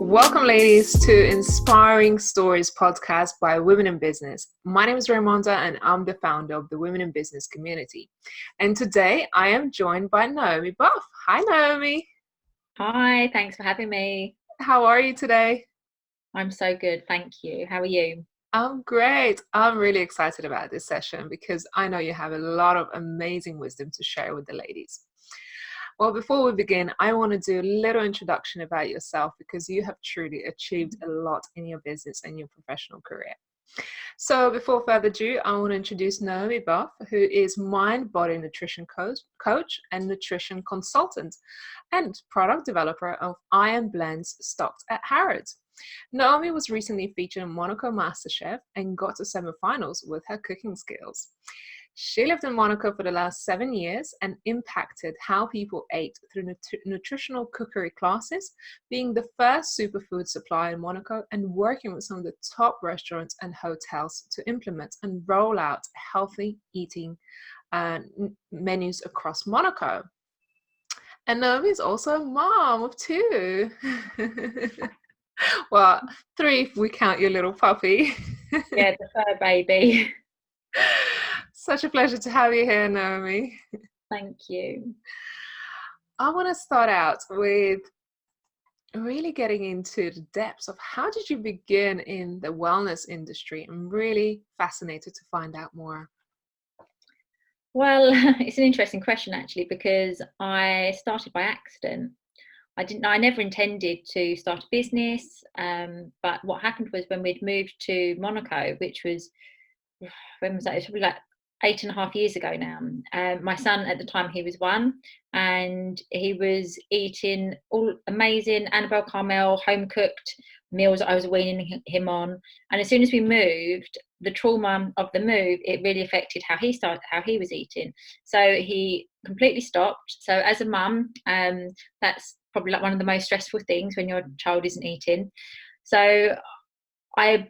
Welcome, ladies, to Inspiring Stories podcast by Women in Business. My name is Raimonda, and I'm the founder of the Women in Business community. And today I am joined by Naomi Buff. Hi, Naomi. Hi, thanks for having me. How are you today? I'm so good, thank you. How are you? I'm great. I'm really excited about this session because I know you have a lot of amazing wisdom to share with the ladies. Well, before we begin, I want to do a little introduction about yourself because you have truly achieved a lot in your business and your professional career. So before further ado, I want to introduce Naomi Buff, who is MIND.BODY.NUTRITION Coach and nutrition consultant and product developer of Iron Blends stocked at Harrods. Naomi was recently featured on Monaco MasterChef and got to semifinals with her cooking skills. She lived in Monaco for the last 7 years and impacted how people ate through nutritional cookery classes, being the first superfood supplier in Monaco and working with some of the top restaurants and hotels to implement and roll out healthy eating menus across Monaco. And Naomi is also a mom of 2. Well, 3 if we count your little puppy. Yeah, the fur baby. Such a pleasure to have you here, Naomi. Thank you. I want to start out with really getting into the depths of how did you begin in the wellness industry? I'm really fascinated to find out more. Well, it's an interesting question actually, because I started by accident. I never intended to start a business, but what happened was when we'd moved to Monaco, which was, when was that? It was probably like 8.5 years ago now. My son at the time, he was 1, and he was eating all amazing Annabelle Carmel home cooked meals that I was weaning him on. And as soon as we moved, the trauma of the move, it really affected how he was eating. So he completely stopped. So as a mum, that's probably like one of the most stressful things when your child isn't eating. So I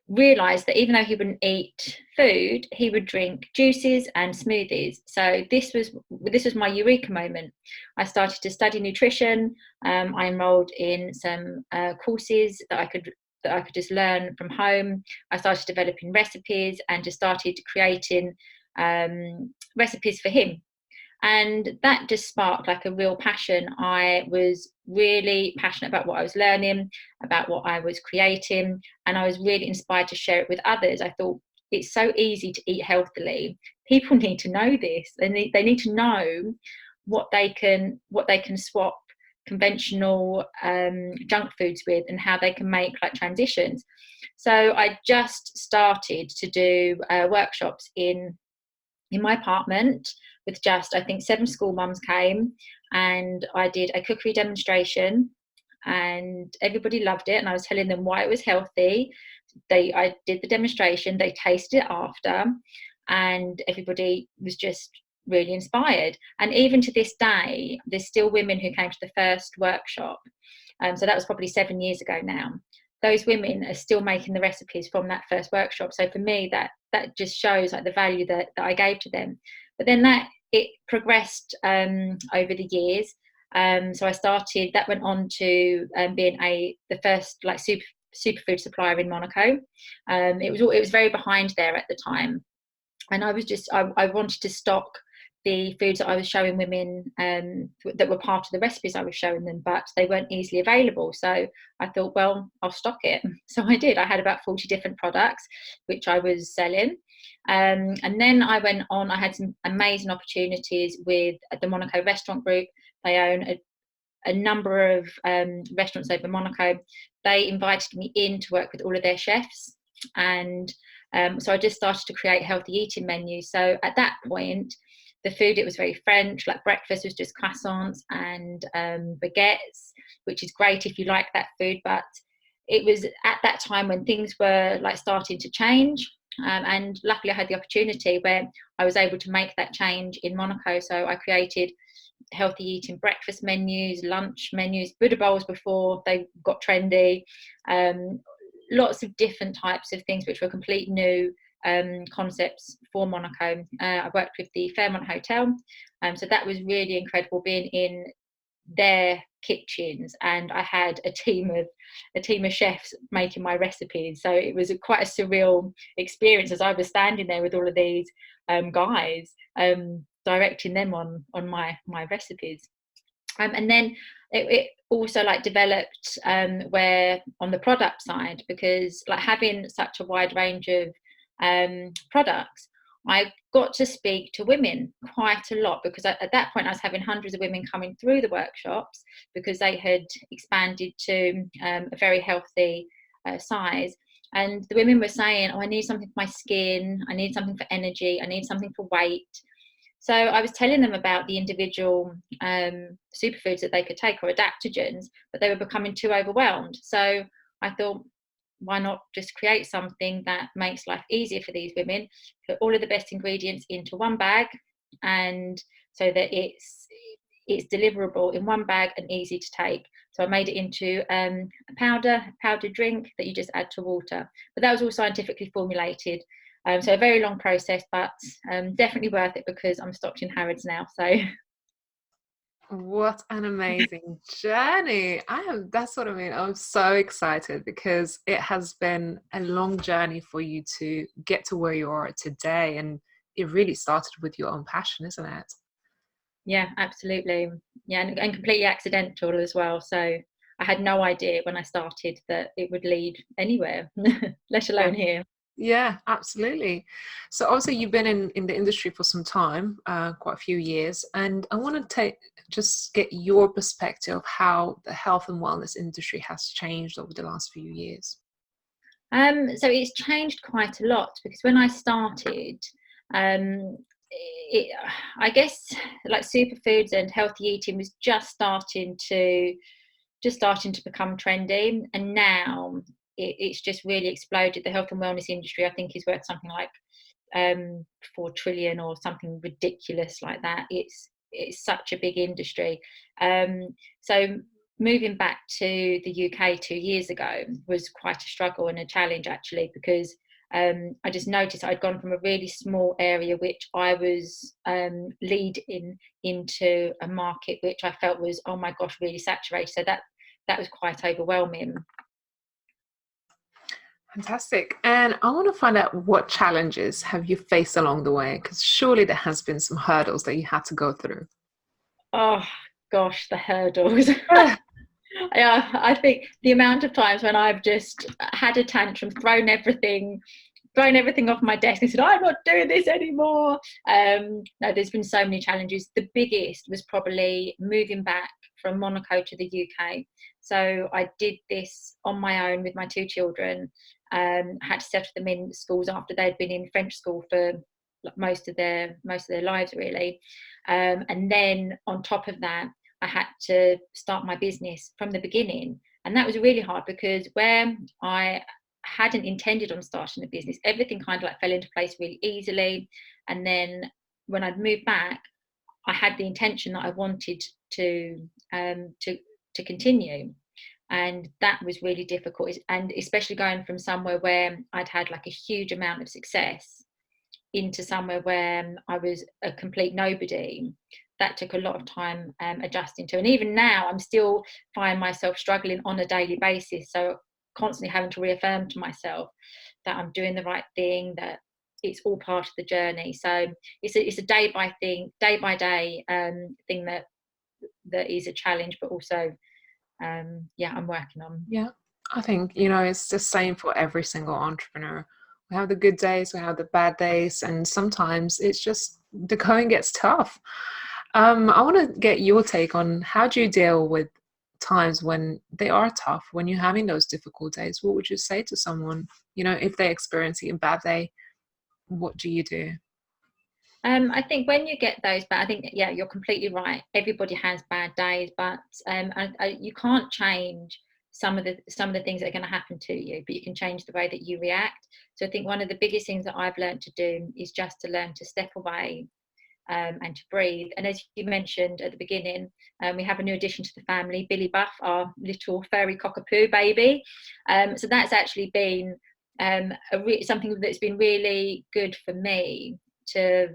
realised that even though he wouldn't eat food, he would drink juices and smoothies. So this was my eureka moment. I started to study nutrition. I enrolled in some courses that I could just learn from home. I started developing recipes and just started creating recipes for him. And that just sparked like a real passion. I was really passionate about what I was learning, about what I was creating, and I was really inspired to share it with others. I thought, it's so easy to eat healthily. People need to know this. They need to know what they can swap conventional junk foods with, and how they can make like transitions. So I just started to do workshops in my apartment with just, I think, 7 school mums came, and I did a cookery demonstration and everybody loved it, and I was telling them why it was healthy. I did the demonstration, they tasted it after, and everybody was just really inspired. And even to this day, there's still women who came to the first workshop. So that was probably 7 years ago now. Those women are still making the recipes from that first workshop. So for me, that just shows like the value that I gave to them. But then it progressed over the years. So I started, that went on to being the first like superfood supplier in Monaco. It was very behind there at the time, and I wanted to stock the foods that I was showing women that were part of the recipes I was showing them, but they weren't easily available. So I thought, well, I'll stock it. So I did. I had about 40 different products which I was selling. And then I went on, I had some amazing opportunities with the Monaco Restaurant Group. They own a number of restaurants over Monaco. They invited me in to work with all of their chefs. And so I just started to create healthy eating menus. So at that point, the food, it was very French, like breakfast was just croissants and baguettes, which is great if you like that food. But it was at that time when things were like starting to change. And luckily I had the opportunity where I was able to make that change in Monaco. So I created healthy eating breakfast menus, lunch menus, Buddha bowls before they got trendy, lots of different types of things which were complete new concepts for Monaco. I worked with the Fairmont Hotel, so that was really incredible, being in their kitchens, and I had a team of chefs making my recipes. So it was quite a surreal experience as I was standing there with all of these guys, directing them on my recipes. And then it also like developed where on the product side, because like having such a wide range of products, I got to speak to women quite a lot, because at that point I was having hundreds of women coming through the workshops, because they had expanded to a very healthy size. And the women were saying, oh, I need something for my skin, I need something for energy, I need something for weight. So I was telling them about the individual superfoods that they could take, or adaptogens, but they were becoming too overwhelmed. So I thought, why not just create something that makes life easier for these women, put all of the best ingredients into one bag, and so that it's deliverable in one bag and easy to take. So I made it into a powdered drink that you just add to water. But that was all scientifically formulated. So a very long process, but definitely worth it, because I'm stocked in Harrods now. So What an amazing journey. That's what I mean. I'm so excited because it has been a long journey for you to get to where you are today. And it really started with your own passion, isn't it? yeah, absolutely. Yeah, and completely accidental as well. So I had no idea when I started that it would lead anywhere, let Yeah. alone here. Yeah, absolutely. So obviously you've been in the industry for some time, quite a few years, and I want to just get your perspective of how the health and wellness industry has changed over the last few years. So it's changed quite a lot, because when I started, um, it, I guess like superfoods and healthy eating was just starting to become trendy, and now it's just really exploded. The health and wellness industry, I think, is worth something like 4 trillion or something ridiculous like that. It's such a big industry. So moving back to the UK 2 years ago was quite a struggle and a challenge, actually, because I just noticed I'd gone from a really small area, which I was leading, into a market which I felt was, oh my gosh, really saturated. So that was quite overwhelming. Fantastic. And I want to find out, what challenges have you faced along the way? Because surely there has been some hurdles that you had to go through. Oh gosh, the hurdles. Ah, Yeah, I think the amount of times when I've just had a tantrum, thrown everything off my desk and said, I'm not doing this anymore. No, there's been so many challenges. The biggest was probably moving back from Monaco to the UK. So I did this on my own with my two children. Had to settle them in schools after they'd been in French school for most of their lives, really. And then on top of that, I had to start my business from the beginning. And that was really hard, because where I hadn't intended on starting a business, everything kind of like fell into place really easily. And then when I'd moved back, I had the intention that I wanted to continue. And that was really difficult. And especially going from somewhere where I'd had like a huge amount of success into somewhere where I was a complete nobody, that took a lot of time adjusting to. And even now, I'm still find myself struggling on a daily basis. So constantly having to reaffirm to myself that I'm doing the right thing, that it's all part of the journey. So it's a day by day thing that is a challenge, but also yeah, I'm working on. yeah, I think, it's the same for every single entrepreneur. We have the good days, we have the bad days, and sometimes it's just the going gets tough. I want to get your take on, how do you deal with times when they are tough, when you're having those difficult days? What would you say to someone, if they're experiencing a bad day? What do you do? I think when you get those, but I think, yeah, you're completely right. Everybody has bad days, but you can't change some of the things that are going to happen to you, but you can change the way that you react. So I think one of the biggest things that I've learned to do is just to learn to step away and to breathe. And as you mentioned at the beginning, we have a new addition to the family, Billy Buff, our little furry cockapoo baby. So that's actually been something that's been really good for me to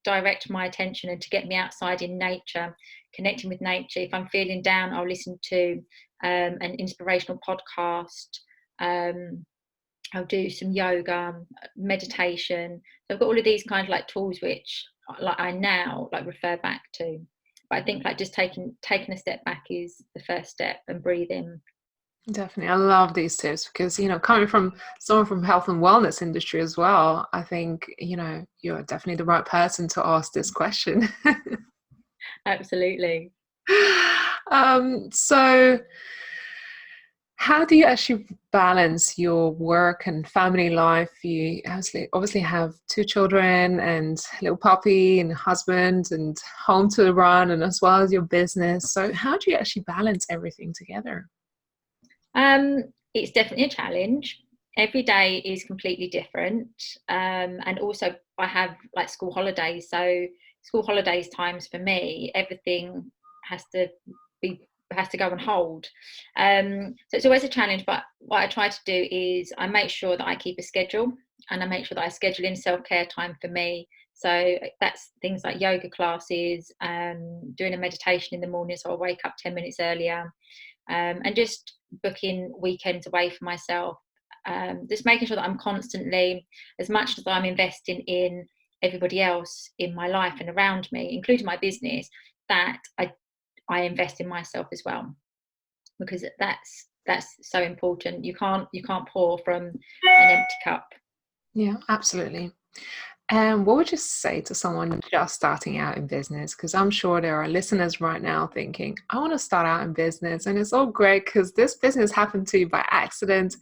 direct my attention and to get me outside in nature, connecting with nature. If I'm feeling down, I'll listen to an inspirational podcast. I'll do some yoga, meditation. So I've got all of these kind of like tools which like I now like refer back to. But I think like just taking a step back is the first step, and breathing. Definitely. I love these tips because, coming from someone from health and wellness industry as well, I think, you're definitely the right person to ask this question. Absolutely. So how do you actually balance your work and family life? You obviously have 2 children and a little puppy and a husband and home to run, and as well as your business. So how do you actually balance everything together? It's definitely a challenge. Every day is completely different. And also I have like school holidays. So school holidays times for me, everything has to go on hold. So it's always a challenge, but what I try to do is I make sure that I keep a schedule, and I make sure that I schedule in self-care time for me. So that's things like yoga classes, doing a meditation in the morning, so I'll wake up 10 minutes earlier, and just booking weekends away for myself. Just making sure that I'm constantly, as much as I'm investing in everybody else in my life and around me, including my business, that I invest in myself as well, because that's so important. You can't pour from an empty cup. Yeah, absolutely. And what would you say to someone just starting out in business? Because I'm sure there are listeners right now thinking, I want to start out in business. And it's all great because this business happened to you by accident.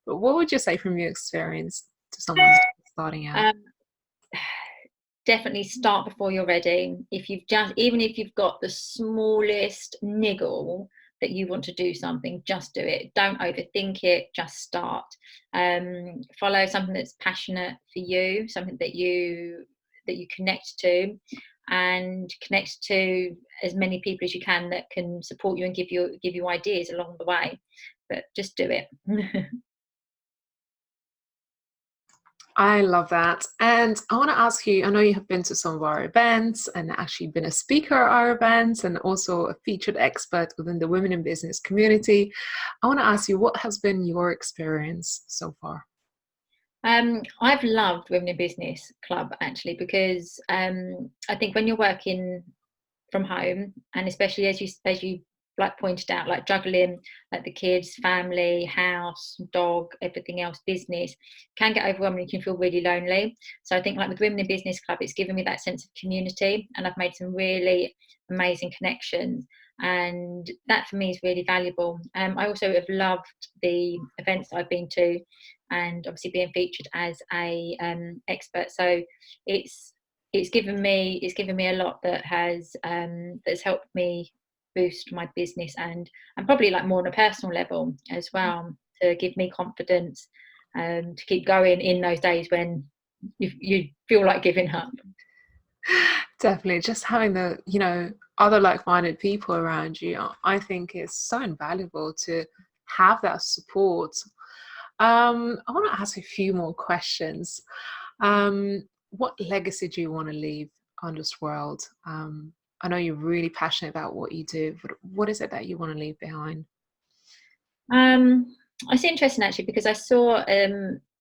But what would you say from your experience to someone starting out? Um, Definitely start before you're ready. Even if you've got the smallest niggle that you want to do something, just do it. Don't overthink it, just start. Follow something that's passionate for you, something that you connect to, and connect to as many people as you can that can support you and give you ideas along the way. But just do it. I love that. And I want to ask you, I know you have been to some of our events and actually been a speaker at our events and also a featured expert within the women in business community. I want to ask you, what has been your experience so far? I've loved Women in Business Club actually, because I think when you're working from home, and especially as you like pointed out, like juggling like the kids, family, house, dog, everything else, business, can get overwhelming. You can feel really lonely. So I think like with Women in Business Club, it's given me that sense of community, and I've made some really amazing connections, and that for me is really valuable. I also have loved the events that I've been to, and obviously being featured as a expert. So it's given me a lot that has that's helped me boost my business, and probably like more on a personal level as well, to give me confidence to keep going in those days when you feel like giving up. Definitely. Just having the other like-minded people around you, I think is so invaluable to have that support. I want to ask a few more questions. What legacy do you want to leave on this world? I know you're really passionate about what you do, but what is it that you want to leave behind? It's interesting actually, because I saw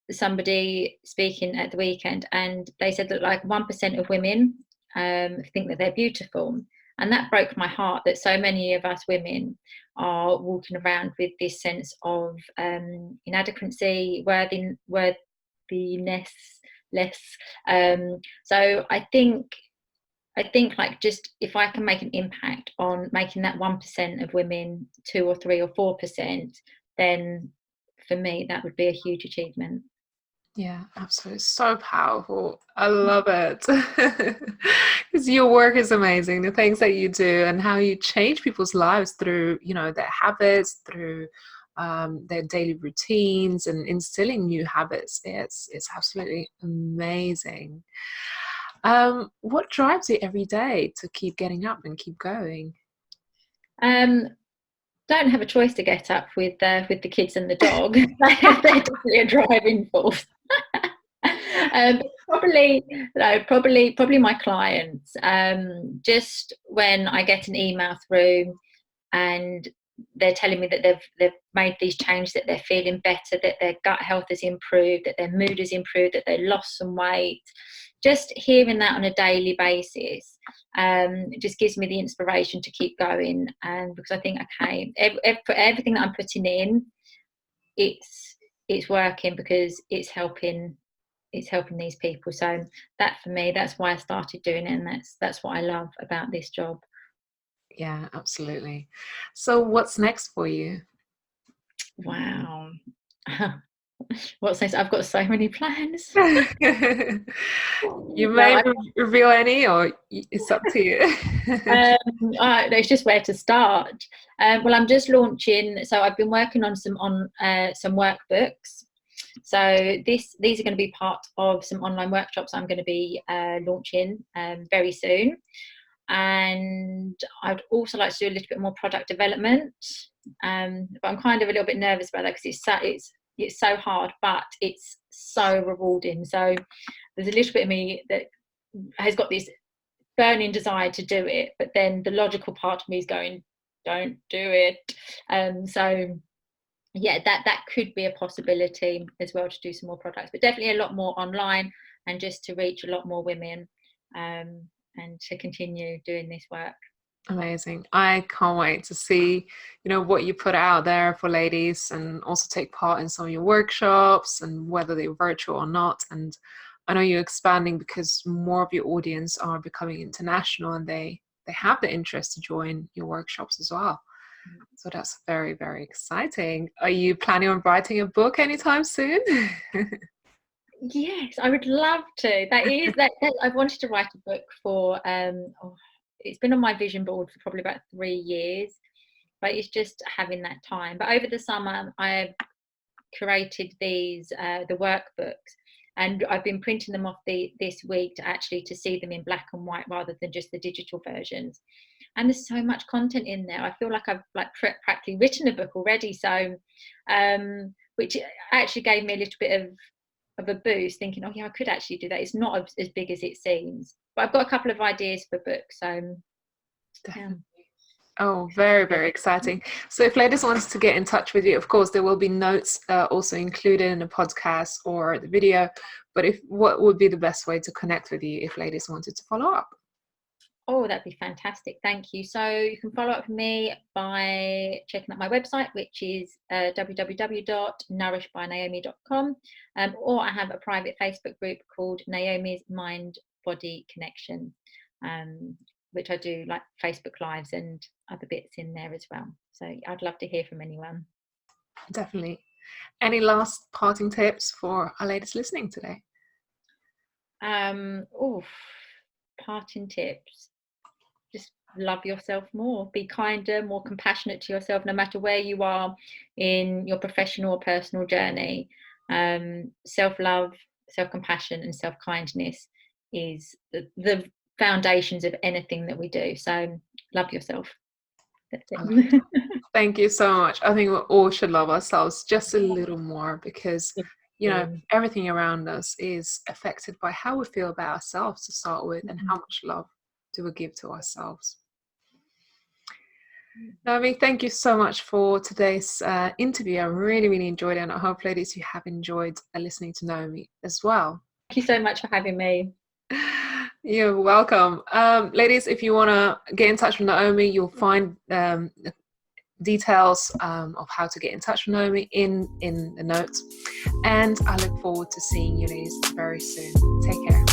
somebody speaking at the weekend, and they said that like 1% of women think that they're beautiful, and that broke my heart, that so many of us women are walking around with this sense of inadequacy, worthiness less. So I think like, just if I can make an impact on making that 1% of women 2 or 3 or 4%, then for me that would be a huge achievement. Yeah, absolutely. So powerful. I love it. Because your work is amazing. The things that you do and how you change people's lives through, their habits, through their daily routines and instilling new habits. It's absolutely amazing. What drives you every day to keep getting up and keep going? Um, don't have a choice to get up with the kids and the dog. They're definitely a driving force. Probably, no, probably my clients. Just when I get an email through and they're telling me that they've made these changes, that they're feeling better, that their gut health has improved, that their mood has improved, that they lost some weight. Just hearing that on a daily basis it just gives me the inspiration to keep going. And because I think, okay, everything that I'm putting in, it's working because it's helping these people. So that, for me, that's why I started doing it, and that's what I love about this job. Yeah, absolutely. So what's next for you? Wow. What's next? I've got so many plans. You may reveal any, or it's up to you. It's just where to start. Well, I'm just launching. So I've been working on some workbooks. So these are going to be part of some online workshops I'm going to be launching very soon. And I'd also like to do a little bit more product development. But I'm kind of a little bit nervous about that because it's so hard, but it's so rewarding. So there's a little bit of me that has got this burning desire to do it, but then the logical part of me is going, don't do it. So yeah, that could be a possibility as well, to do some more products, but definitely a lot more online, and just to reach a lot more women and to continue doing this work. Amazing. I can't wait to see, what you put out there for ladies, and also take part in some of your workshops, and whether they're virtual or not. And I know you're expanding because more of your audience are becoming international, and they have the interest to join your workshops as well. So that's very, very exciting. Are you planning on writing a book anytime soon? Yes, I would love to. That I've wanted to write a book for it's been on my vision board for probably about 3 years, but it's just having that time. But over the summer I've created these the workbooks, and I've been printing them off this week to see them in black and white rather than just the digital versions. And there's so much content in there. I feel like I've practically written a book already. So which actually gave me a little bit of a boost, thinking, oh yeah, I could actually do that. It's not as big as it seems, but I've got a couple of ideas for books. So definitely. Oh, very, very exciting. So if ladies wants to get in touch with you, of course, there will be notes also included in the podcast or the video. But what would be the best way to connect with you if ladies wanted to follow up? Oh, that'd be fantastic. Thank you. So you can follow up with me by checking out my website, which is www.nourishbynaomi.com. Or I have a private Facebook group called Naomi's Mind-Body Connection, which I do like Facebook Lives and other bits in there as well. So I'd love to hear from anyone. Definitely. Any last parting tips for our ladies listening today? Parting tips. Just love yourself more, be kinder, more compassionate to yourself, no matter where you are in your professional or personal journey. Self-love, self-compassion and self-kindness is the foundations of anything that we do. So love yourself. That's it. Thank you so much. I think we all should love ourselves just a little more, because everything around us is affected by how we feel about ourselves to start with, and how much love do we give to ourselves. Naomi, thank you so much for today's interview. I really, really enjoyed it, and I hope, ladies, you have enjoyed listening to Naomi as well. Thank you so much for having me. You're welcome. Ladies, if you want to get in touch with Naomi, you'll find details of how to get in touch with Naomi in the notes. And I look forward to seeing you ladies very soon. Take care.